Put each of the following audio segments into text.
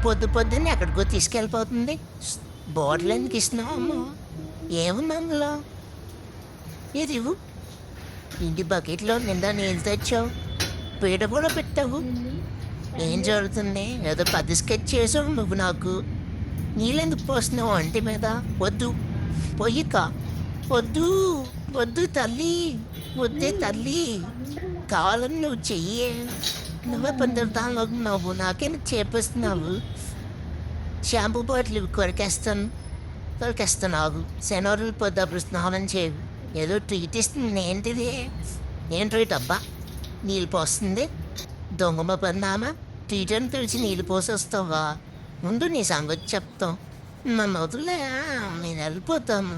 పొద్దు పొద్దున్నే ఎక్కడికో తీసుకెళ్ళిపోతుంది. బాటిల్ ఎందుకు ఇస్తున్నావు అమ్మ? ఏముంది అందులో? ఇది ఇవ్వు. ఇంటి బకెట్లో నిండా నీళ్ళు తెచ్చావు, పీట కూడా పెట్టావు. ఏం జరుగుతుంది? ఏదో పెద్ద స్కెచ్ చేసావు నువ్వు నాకు. నీళ్ళెందుకు పోస్తున్నావు ఒంటి మీద? వద్దు, పొయ్యిక వద్దు, వద్దు తల్లి, వద్దే తల్లి. కావాలని నువ్వు చెయ్యి. నువ్వే పందిరుతాను నువ్వు నాకేం చేపిస్తున్నావు. Shampoo bottle కొరికేస్తున్నావు. శనివారాలు పొద్దుప్పుడు స్నానం చేయవు. ఏదో ట్రీట్ ఇస్తుంది. ఏంటిది? ఏం ట్రీట్ అబ్బా? నీళ్ళు పోస్తుంది. దొంగమ్మ పన్నామా? ట్రీట్ అని తెలిసి నీళ్ళు పోసేస్తావా? ముందు నీ సంగతి చెప్తాం. నన్ను వదిలే, నేను వెళ్ళిపోతాను.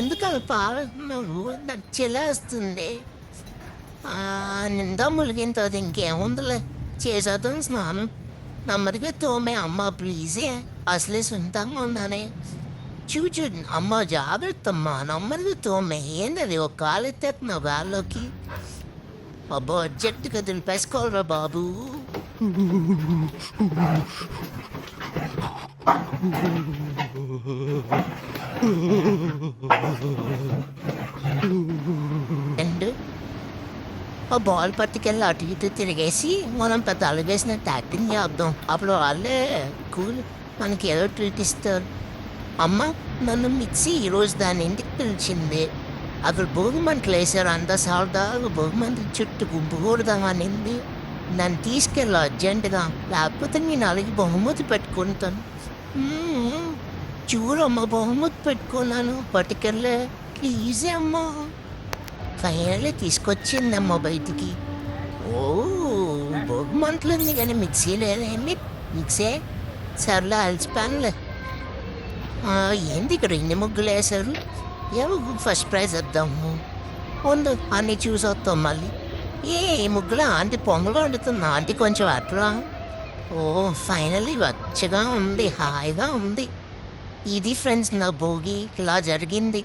ఎందుకు అలా పాడుతున్నావు? నాకు చెల్లేస్తుంది. నిండా ములిగిన తర్వాత ఇంకేముందిలే, చేసేద్దాం స్నానం. నెమ్మదిగా తోమే అమ్మ ప్లీజే. అసలే సొంతంగా ఉన్నానే. చూచు అమ్మ జాగ్రత్త అమ్మా, నెమ్మదిగా తోమే. ఏంటది ఒక కాలు ఎత్తేస్తున్నావు గాల్లోకి? అబ్బో అర్జెంటుగా దింపేసుకోవాలరా బాబు. అండ్ ఆ బాల్ పట్టుకెళ్ళి అటు ఇటు తిరిగేసి మనం పెద్ద అలగేసినట్టు యాక్టింగ్ చేద్దాం. అప్పుడు వాళ్ళే కూల్ మనకి ఏదో ట్రీట్ ఇస్తారు. అమ్మ నన్ను మిక్సీ ఈరోజు దాని ఇంటికి పిలిచింది. అక్కడ భోగిమంటలు వేసారు. అంత సరదాగా భోగిమంటల చుట్టూ గుంపుకూడదామనింది. నన్ను తీసుకెళ్ళి అర్జెంటుగా, లేకపోతే నేను అలాగే బహుమతి పెట్టుకుంటాను. చూడమ్మ, బహుమతి పెట్టుకున్నాను. పట్టుకెళ్ళే ప్లీజే అమ్మా. ఫైనల్లీ తీసుకొచ్చిందమ్మ బయటికి. ఓ భోగిమంటలు ఉంది కానీ మిక్సీ లేదేమి? మిక్సే సర్లే అలసిపోనులే. ఏంది ఇక్కడ ఇన్ని ముగ్గులు వేశారు? ఏమో ఫస్ట్ ప్రైజ్ వద్దాము. ఉండు అన్నీ చూసి వస్తాం మళ్ళీ. ఏ ముగ్గులు ఆంటీ పొంగలు వండుతుంది. ఆంటీ కొంచెం అట్లా. ఓ ఫైనల్లీ వచ్చగా ఉంది, హాయిగా ఉంది. ఇది ఫ్రెండ్స్ నా భోగి ఇలా జరిగింది.